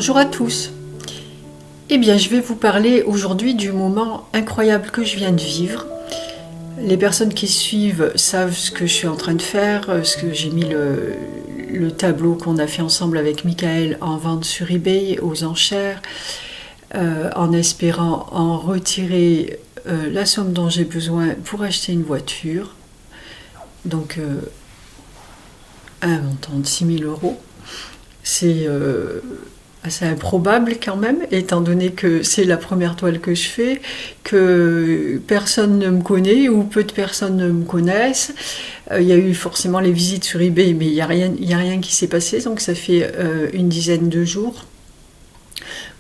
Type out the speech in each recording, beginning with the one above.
Bonjour à tous. Eh bien, je vais vous parler aujourd'hui du moment incroyable que je viens de vivre. Les personnes qui suivent savent ce que je suis en train de faire, ce que j'ai mis le tableau qu'on a fait ensemble avec Michael en vente sur eBay aux enchères, en espérant en retirer la somme dont j'ai besoin pour acheter une voiture. Donc, un montant de 6 000 €. C'est assez improbable quand même, étant donné que c'est la première toile que je fais, que personne ne me connaît ou peu de personnes ne me connaissent. Il y a eu forcément les visites sur eBay, mais il n'y a rien qui s'est passé, donc ça fait une dizaine de jours.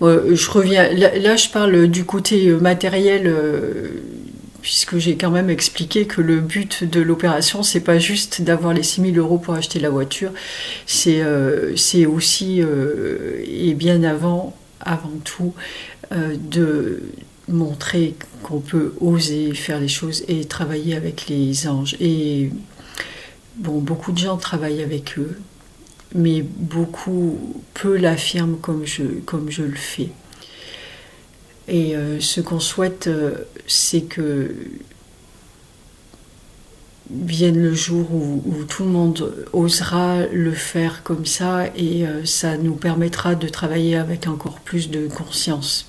Je reviens, là je parle du côté matériel, puisque j'ai quand même expliqué que le but de l'opération, c'est pas juste d'avoir les 6 000 € pour acheter la voiture, c'est aussi, et bien avant tout, de montrer qu'on peut oser faire les choses et travailler avec les anges. Et bon, beaucoup de gens travaillent avec eux, mais peu l'affirment comme je le fais. Et ce qu'on souhaite, c'est que vienne le jour où tout le monde osera le faire comme ça, et ça nous permettra de travailler avec encore plus de conscience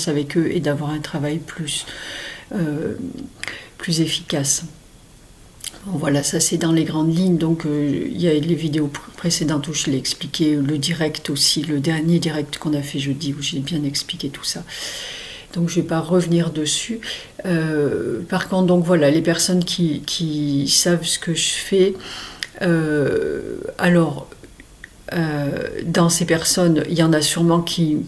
avec eux, et d'avoir un travail plus efficace. Bon, voilà, ça c'est dans les grandes lignes. Donc il y a les vidéos précédentes où je l'ai expliqué, le direct aussi, le dernier direct qu'on a fait jeudi où j'ai bien expliqué tout ça. Donc je ne vais pas revenir dessus. Par contre, donc voilà, les personnes qui savent ce que je fais, dans ces personnes, il y en a sûrement qui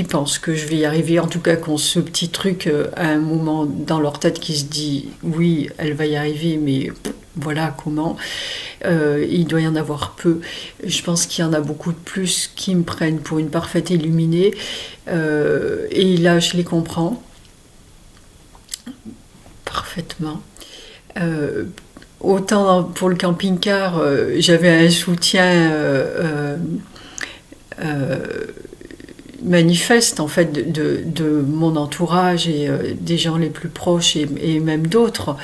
pensent que je vais y arriver, en tout cas qui ont ce petit truc à un moment dans leur tête qui se dit oui, elle va y arriver, mais voilà comment. Il doit y en avoir peu. Je pense qu'il y en a beaucoup de plus qui me prennent pour une parfaite illuminée, et là je les comprends parfaitement. Autant pour le camping-car, j'avais un soutien manifeste en fait de mon entourage et des gens les plus proches, et même d'autres.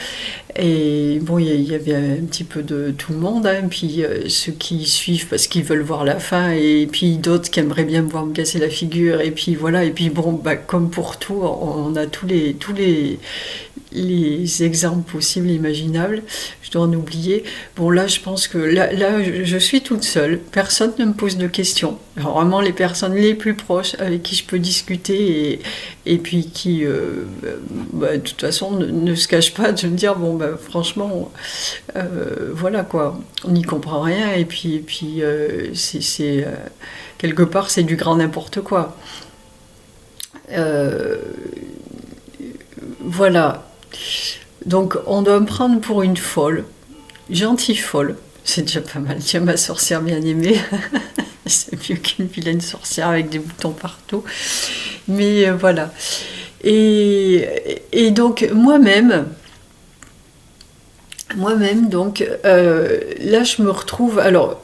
Et bon, il y avait un petit peu de tout le monde, hein. Puis ceux qui suivent parce qu'ils veulent voir la fin, et puis d'autres qui aimeraient bien me voir me casser la figure, et puis voilà. Et puis bon, comme pour tout, on a tous les exemples possibles, imaginables. Je dois en oublier. Bon, là, je pense que là je suis toute seule. Personne ne me pose de questions. Alors, vraiment, les personnes les plus proches avec qui je peux discuter, et puis qui, de toute façon, ne se cachent pas de me dire bon, franchement, voilà quoi, on n'y comprend rien. Et puis c'est quelque part, c'est du grand n'importe quoi. Voilà. Donc on doit me prendre pour une folle, gentille folle, c'est déjà pas mal. Tiens, ma sorcière bien aimée, c'est mieux qu'une vilaine sorcière avec des boutons partout. Mais voilà. Et donc moi-même, donc, là je me retrouve. Alors,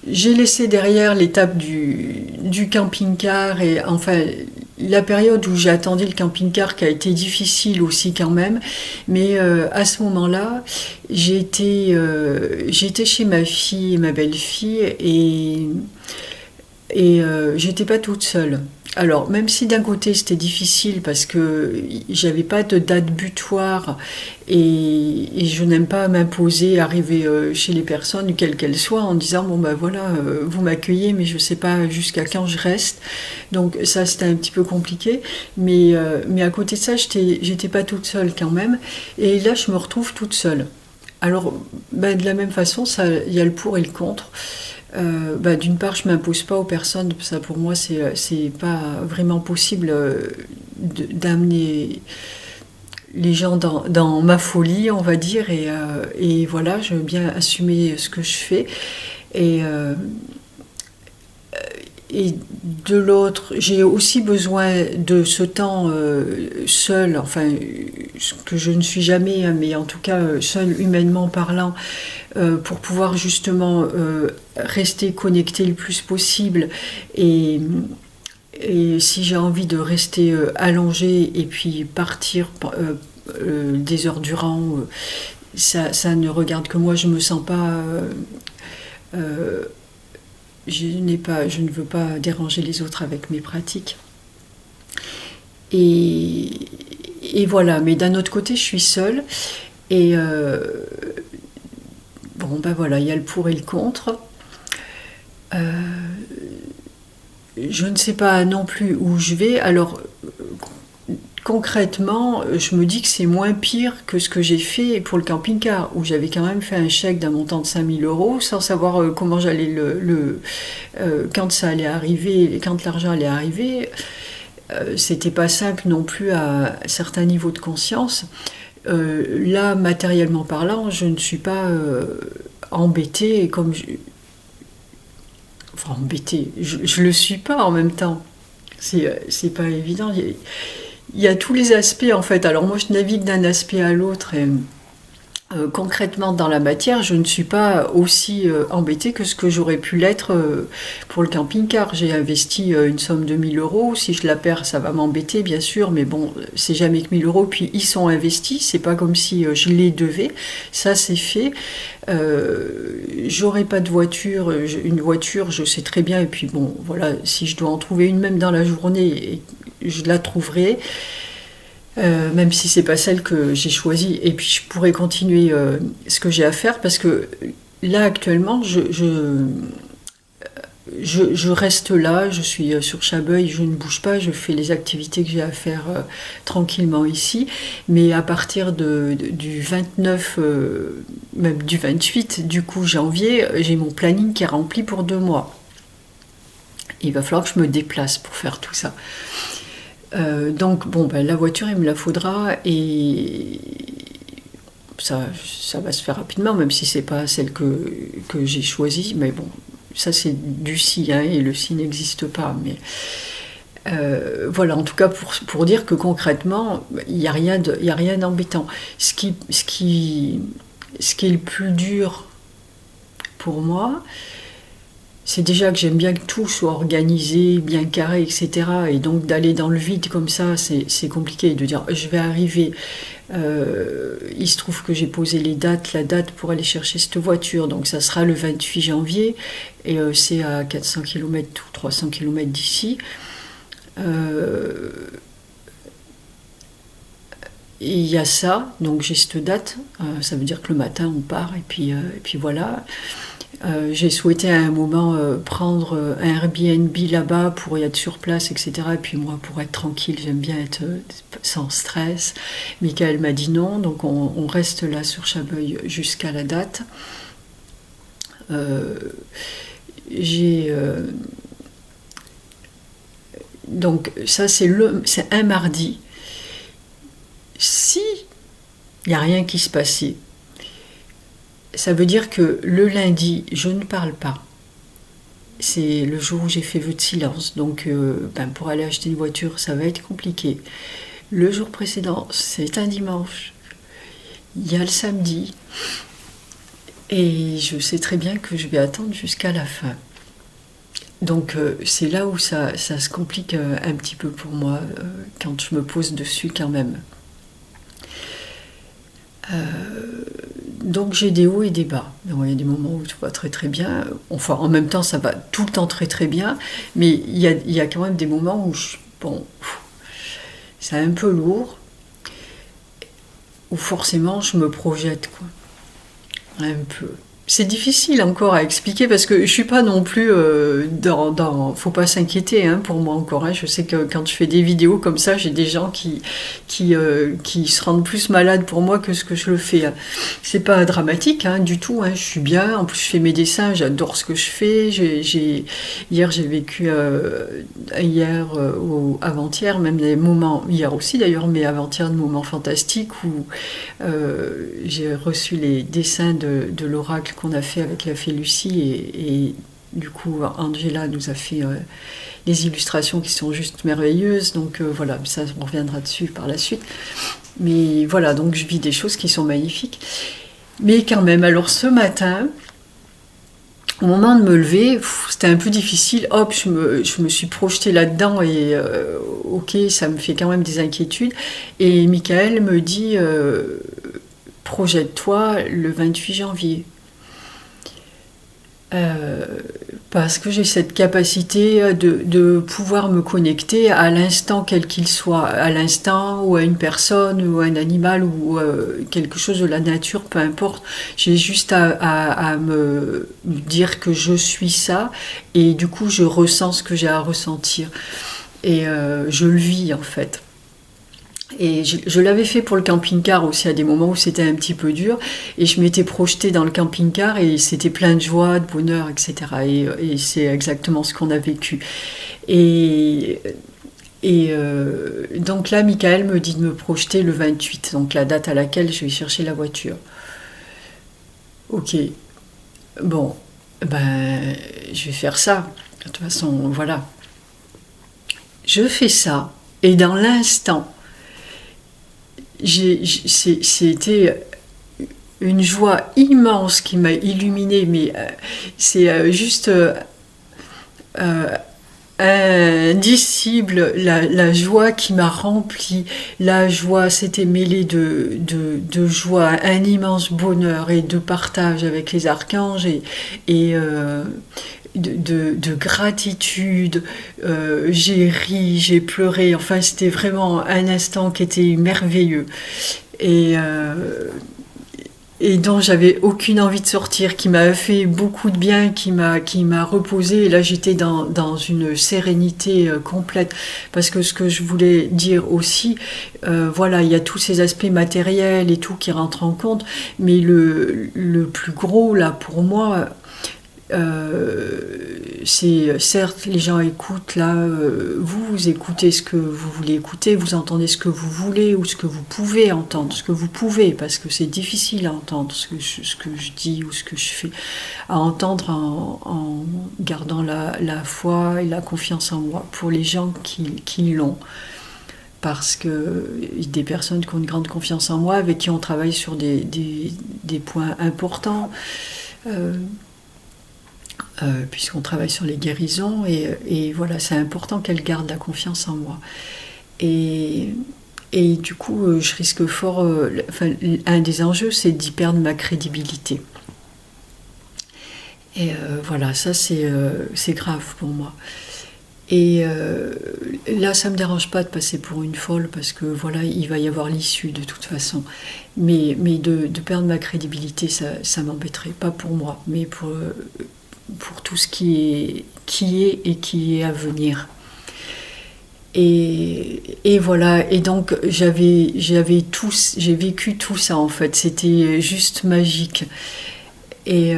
j'ai laissé derrière l'étape du camping-car, et enfin la période où j'ai attendu le camping-car, qui a été difficile aussi quand même. Mais à ce moment-là, j'étais chez ma fille et ma belle-fille, et j'étais pas toute seule. Alors, même si d'un côté c'était difficile parce que j'avais pas de date butoir, et je n'aime pas m'imposer, arriver chez les personnes, quelles qu'elles soient, en disant bon voilà, vous m'accueillez, mais je sais pas jusqu'à quand je reste. Donc ça c'était un petit peu compliqué, mais à côté de ça, j'étais pas toute seule quand même, et là je me retrouve toute seule. Alors, de la même façon, il y a le pour et le contre. D'une part, je m'impose pas aux personnes, ça pour moi c'est pas vraiment possible d'amener les gens dans ma folie, on va dire, et voilà, je veux bien assumer ce que je fais, et et de l'autre, j'ai aussi besoin de ce temps seul, enfin, ce que je ne suis jamais, hein, mais en tout cas seul humainement parlant, pour pouvoir justement rester connecté le plus possible. Et si j'ai envie de rester allongé et puis partir des heures durant, ça ne regarde que moi, je me sens pas... je ne veux pas déranger les autres avec mes pratiques. Et voilà, mais d'un autre côté, je suis seule. Et bon, ben voilà, il y a le pour et le contre. Je ne sais pas non plus où je vais. Alors, concrètement, je me dis que c'est moins pire que ce que j'ai fait pour le camping-car, où j'avais quand même fait un chèque d'un montant de 5 000 € sans savoir comment j'allais quand ça allait arriver, quand l'argent allait arriver. C'était pas simple non plus à certains niveaux de conscience. Là, matériellement parlant, je ne suis pas embêtée comme enfin embêtée, je le suis pas en même temps. C'est pas évident. Il y a tous les aspects en fait. Alors moi je navigue d'un aspect à l'autre et concrètement dans la matière je ne suis pas aussi embêtée que ce que j'aurais pu l'être pour le camping-car. J'ai investi une somme de 1 000 €. Si je la perds ça va m'embêter bien sûr, mais bon c'est jamais que 1 000 €. Puis ils sont investis, c'est pas comme si je les devais. Ça c'est fait. J'aurai pas de voiture, une voiture je sais très bien, et puis bon voilà, si je dois en trouver une même dans la journée, je la trouverai, même si c'est pas celle que j'ai choisie, et puis je pourrai continuer ce que j'ai à faire, parce que là actuellement je reste là, je suis sur Chabeuil, je ne bouge pas, je fais les activités que j'ai à faire tranquillement ici, mais à partir du 29, même du 28 du coup janvier, j'ai mon planning qui est rempli pour 2 mois. Il va falloir que je me déplace pour faire tout ça. Donc bon, ben, la voiture il me la faudra, et ça va se faire rapidement, même si c'est pas celle que j'ai choisie, mais bon, ça c'est du si, hein, et le si n'existe pas, mais voilà, en tout cas pour dire que concrètement il n'y a rien d'embêtant. Ce qui est le plus dur pour moi, c'est déjà que j'aime bien que tout soit organisé, bien carré, etc. Et donc d'aller dans le vide comme ça, c'est compliqué. De dire je vais arriver, il se trouve que j'ai posé la date pour aller chercher cette voiture, donc ça sera le 28 janvier, et c'est à 400 km ou 300 km d'ici. Et il y a ça, donc j'ai cette date, ça veut dire que le matin on part, et puis voilà. J'ai souhaité à un moment prendre un Airbnb là-bas pour y être sur place, etc. Et puis moi, pour être tranquille, j'aime bien être sans stress. Michael m'a dit non, donc on reste là sur Chabeuil jusqu'à la date. Donc ça, c'est un mardi. Si il n'y a rien qui se passait, ça veut dire que le lundi, je ne parle pas. C'est le jour où j'ai fait vœu de silence. Donc, pour aller acheter une voiture, ça va être compliqué. Le jour précédent, c'est un dimanche. Il y a le samedi. Et je sais très bien que je vais attendre jusqu'à la fin. Donc, c'est là où ça se complique un petit peu pour moi, quand je me pose dessus quand même. Donc j'ai des hauts et des bas. Donc, il y a des moments où tout va très très bien. Enfin, en même temps, ça va tout le temps très très bien. Mais il y a quand même des moments où c'est un peu lourd. Où forcément, je me projette, quoi. Un peu. C'est difficile encore à expliquer, parce que je suis pas non plus faut pas s'inquiéter, hein, pour moi encore, hein. Je sais que quand je fais des vidéos comme ça, j'ai des gens qui se rendent plus malades pour moi que ce que je le fais, hein. C'est pas dramatique, hein, du tout, hein. Je suis bien, en plus je fais mes dessins, j'adore ce que je fais. Hier j'ai vécu ou avant-hier, même des moments, hier aussi d'ailleurs, mais avant-hier, de moments fantastiques où j'ai reçu les dessins de l'oracle qu'on a fait avec la fée Lucie, et du coup, Angela nous a fait des illustrations qui sont juste merveilleuses. Donc voilà, ça, on reviendra dessus par la suite. Mais voilà, donc je vis des choses qui sont magnifiques. Mais quand même, alors ce matin, au moment de me lever, c'était un peu difficile. Hop, je me suis projetée là-dedans et ok, ça me fait quand même des inquiétudes. Et Michael me dit, projette-toi le 28 janvier. Euh, Parce que j'ai cette capacité de pouvoir me connecter à l'instant quel qu'il soit, à l'instant ou à une personne ou à un animal ou quelque chose de la nature, peu importe. J'ai juste à me dire que je suis ça et du coup je ressens ce que j'ai à ressentir et je le vis en fait. Et je l'avais fait pour le camping-car aussi à des moments où c'était un petit peu dur. Et je m'étais projetée dans le camping-car et c'était plein de joie, de bonheur, etc. Et c'est exactement ce qu'on a vécu. Et, donc là, Michael me dit de me projeter le 28, donc la date à laquelle je vais chercher la voiture. Ok, bon, ben, je vais faire ça. De toute façon, voilà. Je fais ça. Et dans l'instant, c'était une joie immense qui m'a illuminée, mais c'est juste euh, indicible la joie qui m'a remplie. La joie s'était mêlée de joie, un immense bonheur et de partage avec les archanges et de gratitude. J'ai ri, j'ai pleuré. Enfin, c'était vraiment un instant qui était merveilleux. Et, et dont j'avais aucune envie de sortir, qui m'a fait beaucoup de bien, qui m'a reposé. Et là, j'étais dans une sérénité complète. Parce que ce que je voulais dire aussi, voilà, il y a tous ces aspects matériels et tout qui rentrent en compte, mais le plus gros, là, pour moi, c'est certes les gens écoutent là, vous écoutez ce que vous voulez écouter, vous entendez ce que vous voulez ou ce que vous pouvez entendre, ce que vous pouvez, parce que c'est difficile à entendre ce que je dis ou ce que je fais, à entendre en gardant la foi et la confiance en moi pour les gens qui l'ont. Parce que des personnes qui ont une grande confiance en moi, avec qui on travaille sur des points importants, euh, puisqu'on travaille sur les guérisons, et voilà, c'est important qu'elle garde la confiance en moi. Et, et du coup, je risque fort, enfin, un des enjeux, c'est d'y perdre ma crédibilité. Et voilà, ça c'est grave pour moi. Et là, ça me dérange pas de passer pour une folle parce que voilà, il va y avoir l'issue de toute façon. Mais de perdre ma crédibilité, ça m'embêterait. Pas pour moi, mais pour tout ce qui est et qui est à venir. Et voilà, et donc j'ai vécu tout ça en fait, c'était juste magique. Et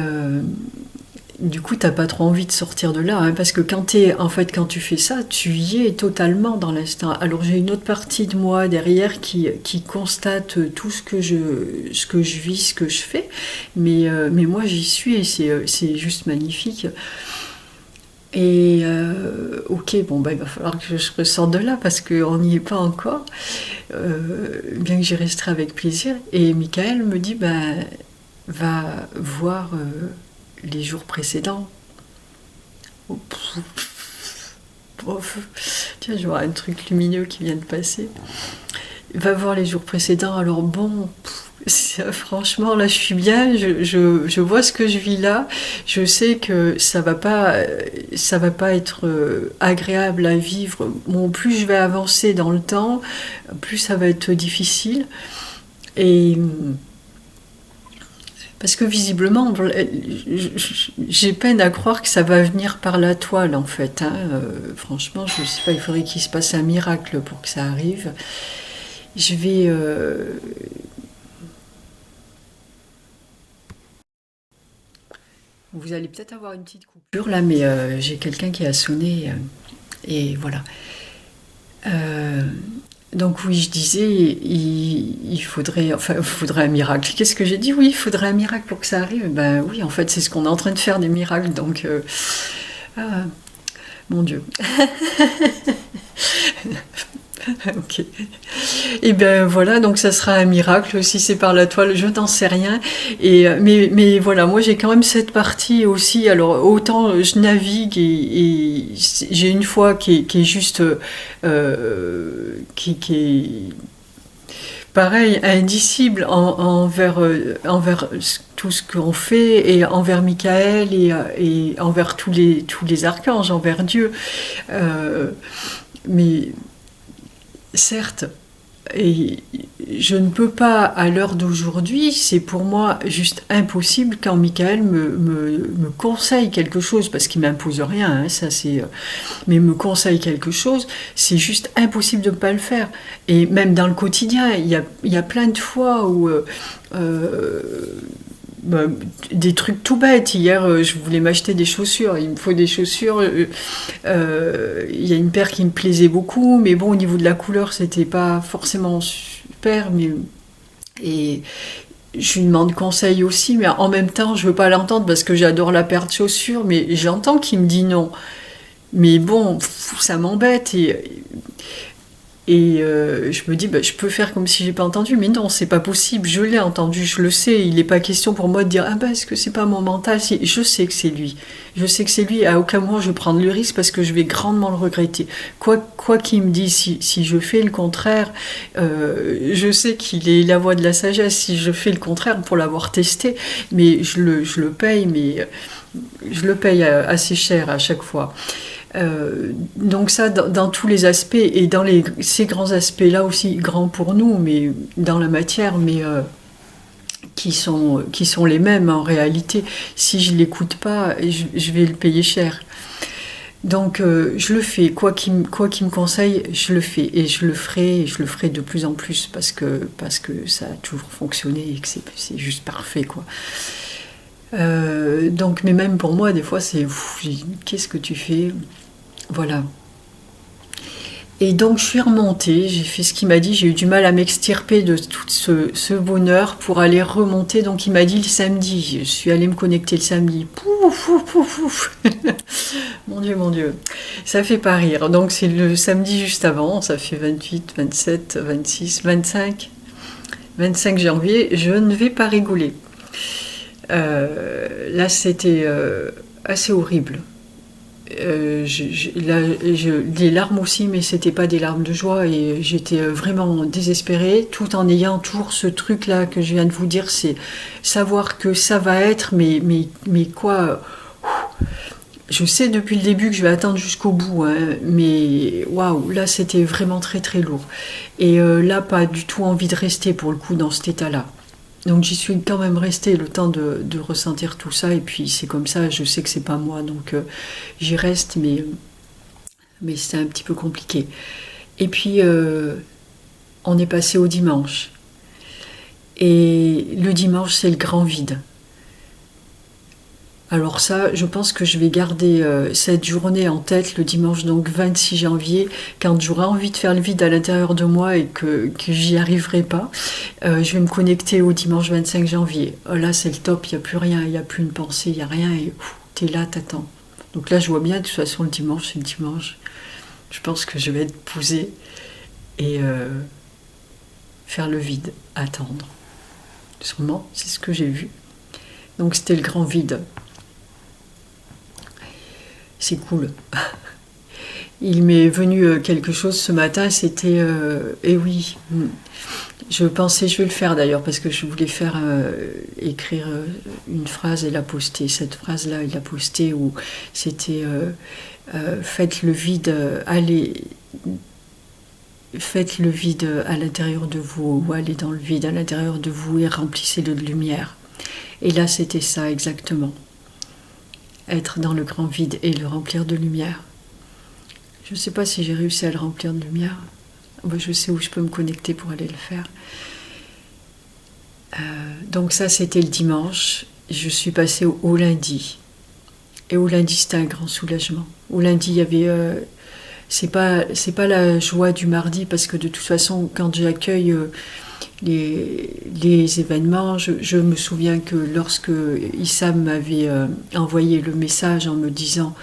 du coup, t'as pas trop envie de sortir de là, hein, parce que quand tu fais ça, tu y es totalement dans l'instant. Alors j'ai une autre partie de moi derrière qui constate tout ce que je vis, ce que je fais, mais moi j'y suis et c'est juste magnifique. Et ok, bon, bah, il va falloir que je ressorte de là parce qu'on n'y est pas encore, bien que j'y resterai avec plaisir. Et Michael me dit, ben, va voir les jours précédents. Oh, tiens, je vois un truc lumineux qui vient de passer. Va voir les jours précédents, alors bon, franchement, là je suis bien, je vois ce que je vis là, je sais que ça va pas être agréable à vivre. Bon, plus je vais avancer dans le temps, plus ça va être difficile. Et parce que visiblement, j'ai peine à croire que ça va venir par la toile en fait. Hein. Franchement, je sais pas, il faudrait qu'il se passe un miracle pour que ça arrive. Je vais... Vous allez peut-être avoir une petite coupure là, mais j'ai quelqu'un qui a sonné et voilà. Euh, Donc oui, je disais, il faudrait, enfin, il faudrait un miracle. Qu'est-ce que j'ai dit? Oui, il faudrait un miracle pour que ça arrive. Ben oui, en fait, c'est ce qu'on est en train de faire, des miracles. Donc, ah, mon Dieu. Ok. Et ben voilà, donc ça sera un miracle si c'est par la toile, je n'en sais rien. Mais voilà, moi j'ai quand même cette partie aussi. Alors autant je navigue et j'ai une foi qui est juste, qui est pareil, indicible envers tout ce qu'on fait et envers Michael et envers tous les archanges, envers Dieu. Euh, mais certes, et je ne peux pas, à l'heure d'aujourd'hui, c'est pour moi juste impossible quand Michael me conseille quelque chose, parce qu'il m'impose rien, hein, ça c'est, mais me conseille quelque chose, c'est juste impossible de ne pas le faire. Et même dans le quotidien, il y a plein de fois où euh, bah, des trucs tout bêtes. Hier, je voulais m'acheter des chaussures. Il me faut des chaussures. Il y a une paire qui me plaisait beaucoup, mais bon, au niveau de la couleur, c'était pas forcément super. Et je lui demande conseil aussi, mais en même temps, je veux pas l'entendre parce que j'adore la paire de chaussures, mais j'entends qu'il me dit non. Mais bon, ça m'embête et je me dis, bah, je peux faire comme si j'ai pas entendu, mais non, c'est pas possible, je l'ai entendu, je le sais, il n'est pas question pour moi de dire, ah bah, est-ce que c'est pas mon mental? Je sais que c'est lui. Je sais que c'est lui, à aucun moment je vais prendre le risque parce que je vais grandement le regretter. Quoi qu'il me dise, si je fais le contraire, je sais qu'il est la voie de la sagesse, si je fais le contraire pour l'avoir testé, mais je le paye, mais je le paye assez cher à chaque fois. Donc ça, dans tous les aspects, et dans ces grands aspects-là aussi, grands pour nous, mais dans la matière, mais qui sont les mêmes en réalité. Si je ne l'écoute pas, je vais le payer cher. Donc je le fais, quoi qu'il me conseille, je le fais, et je le ferai de plus en plus, parce que ça a toujours fonctionné, et que c'est juste parfait, quoi. Donc, mais même pour moi, des fois, c'est qu'est-ce que tu fais? Voilà. Et donc je suis remontée, j'ai fait ce qu'il m'a dit, j'ai eu du mal à m'extirper de tout ce bonheur pour aller remonter. Donc il m'a dit le samedi, je suis allée me connecter le samedi. Pouf, pouf, pouf, pouf. Mon Dieu, ça fait pas rire. Donc c'est le samedi juste avant, ça fait 28, 27, 26, 25 janvier, je ne vais pas rigoler. Là c'était assez horrible. Des larmes aussi, mais c'était pas des larmes de joie, et j'étais vraiment désespérée, tout en ayant toujours ce truc là que je viens de vous dire, c'est savoir que ça va être, mais quoi, je sais depuis le début que je vais attendre jusqu'au bout, hein, mais waouh, là c'était vraiment très très lourd, et là pas du tout envie de rester pour le coup dans cet état là. Donc j'y suis quand même restée le temps de ressentir tout ça, et puis c'est comme ça, je sais que c'est pas moi, donc j'y reste, mais c'est un petit peu compliqué. Et puis on est passé au dimanche, et le dimanche c'est le grand vide. Alors ça, je pense que je vais garder cette journée en tête, le dimanche donc 26 janvier, quand j'aurai envie de faire le vide à l'intérieur de moi et que j'y arriverai pas. Je vais me connecter au dimanche 25 janvier. Là, c'est le top, il n'y a plus rien, il n'y a plus une pensée, il n'y a rien, et t'es là, t'attends. Donc là, je vois bien, de toute façon, le dimanche, c'est le dimanche. Je pense que je vais être posée et faire le vide, attendre. Sûrement, c'est ce que j'ai vu. Donc c'était le grand vide. C'est cool. Il m'est venu quelque chose ce matin, c'était... eh oui, je pensais, je vais le faire d'ailleurs, parce que je voulais écrire une phrase et la poster. Cette phrase-là, il l'a postée, où c'était faites le vide, faites le vide à l'intérieur de vous, ou allez dans le vide à l'intérieur de vous et remplissez-le de lumière. Et là, c'était ça exactement. Être dans le grand vide et le remplir de lumière. Je ne sais pas si j'ai réussi à le remplir de lumière. Je sais où je peux me connecter pour aller le faire. Donc ça, c'était le dimanche. Je suis passée au lundi. Et au lundi, c'était un grand soulagement. Au lundi, il y avait c'est pas la joie du mardi, parce que de toute façon, quand j'accueille les événements, je me souviens que lorsque Issam m'avait envoyé le message en me disant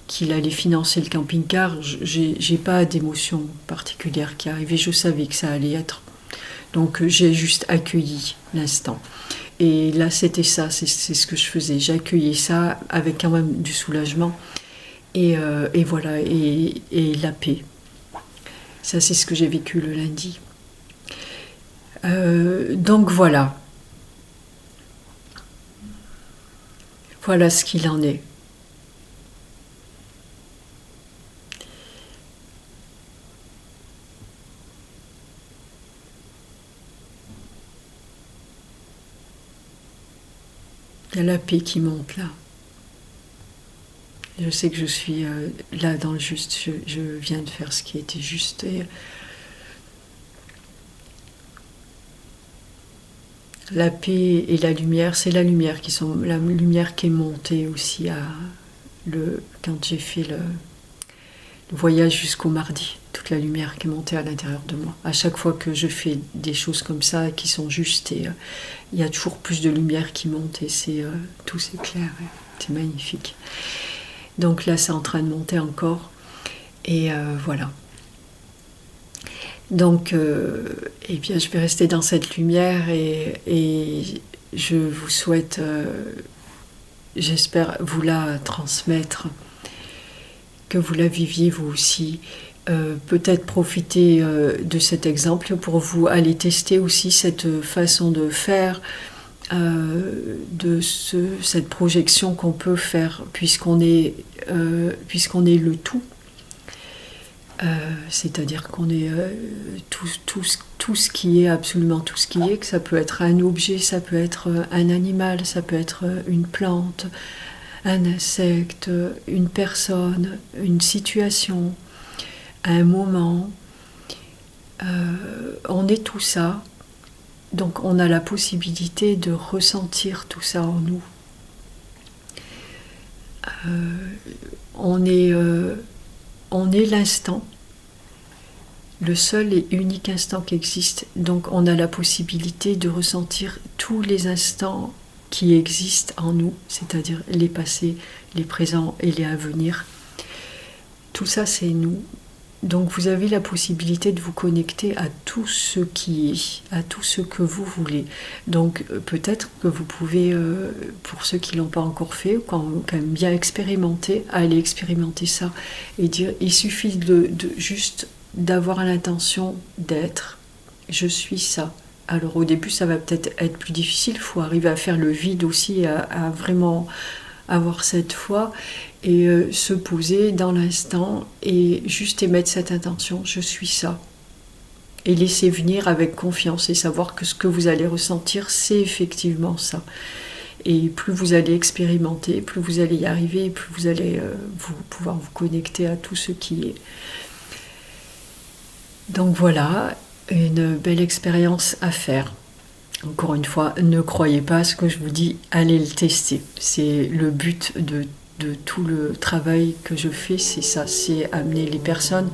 qu'il allait financer le camping-car, j'ai pas d'émotion particulière qui arrivait, je savais que ça allait être. Donc j'ai juste accueilli l'instant. Et là c'était ça, c'est ce que je faisais, j'accueillais ça avec quand même du soulagement. Et voilà, et la paix. Ça, c'est ce que j'ai vécu le lundi. Donc voilà. Voilà ce qu'il en est. Il y a la paix qui monte là. Je sais que je suis là dans le juste. Je viens de faire ce qui était juste. Et la paix et la lumière, c'est la lumière la lumière qui est montée aussi quand j'ai fait le voyage jusqu'au mardi. Toute la lumière qui est montée à l'intérieur de moi. À chaque fois que je fais des choses comme ça qui sont justes, et il y a toujours plus de lumière qui monte et tout s'éclaire. C'est magnifique. Donc là, c'est en train de monter encore. Et voilà. Donc, eh bien, je vais rester dans cette lumière et je vous souhaite, j'espère vous la transmettre, que vous la viviez vous aussi. Peut-être profiter de cet exemple pour vous aller tester aussi cette façon de faire, cette projection qu'on peut faire puisqu'on est le tout, c'est-à-dire qu'on est tout ce qui est, absolument tout ce qui est, que ça peut être un objet, ça peut être un animal, ça peut être une plante, un insecte, une personne, une situation, un moment. On est tout ça. Donc on a la possibilité de ressentir tout ça en nous. On est l'instant, le seul et unique instant qui existe. Donc on a la possibilité de ressentir tous les instants qui existent en nous, c'est-à-dire les passés, les présents et les à venir. Tout ça, c'est nous. Donc vous avez la possibilité de vous connecter à tout ce qui est, à tout ce que vous voulez. Donc peut-être que vous pouvez, pour ceux qui ne l'ont pas encore fait, ou quand même bien expérimenter, aller expérimenter ça et dire, il suffit juste d'avoir l'intention d'être, je suis ça. Alors au début ça va peut-être être plus difficile, il faut arriver à faire le vide aussi, à vraiment avoir cette foi et se poser dans l'instant et juste émettre cette intention, je suis ça. Et laisser venir avec confiance et savoir que ce que vous allez ressentir, c'est effectivement ça. Et plus vous allez expérimenter, plus vous allez y arriver, plus vous allez pouvoir vous connecter à tout ce qui est. Donc voilà, une belle expérience à faire. Encore une fois, ne croyez pas à ce que je vous dis, allez le tester. C'est le but de tout le travail que je fais, c'est ça, c'est amener les personnes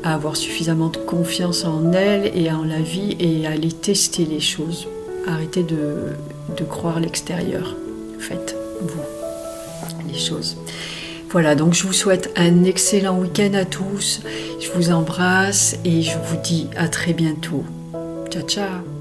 à avoir suffisamment de confiance en elles et en la vie et à aller tester les choses. Arrêtez de croire l'extérieur. Faites, vous, les choses. Voilà, donc je vous souhaite un excellent week-end à tous. Je vous embrasse et je vous dis à très bientôt. Ciao, ciao.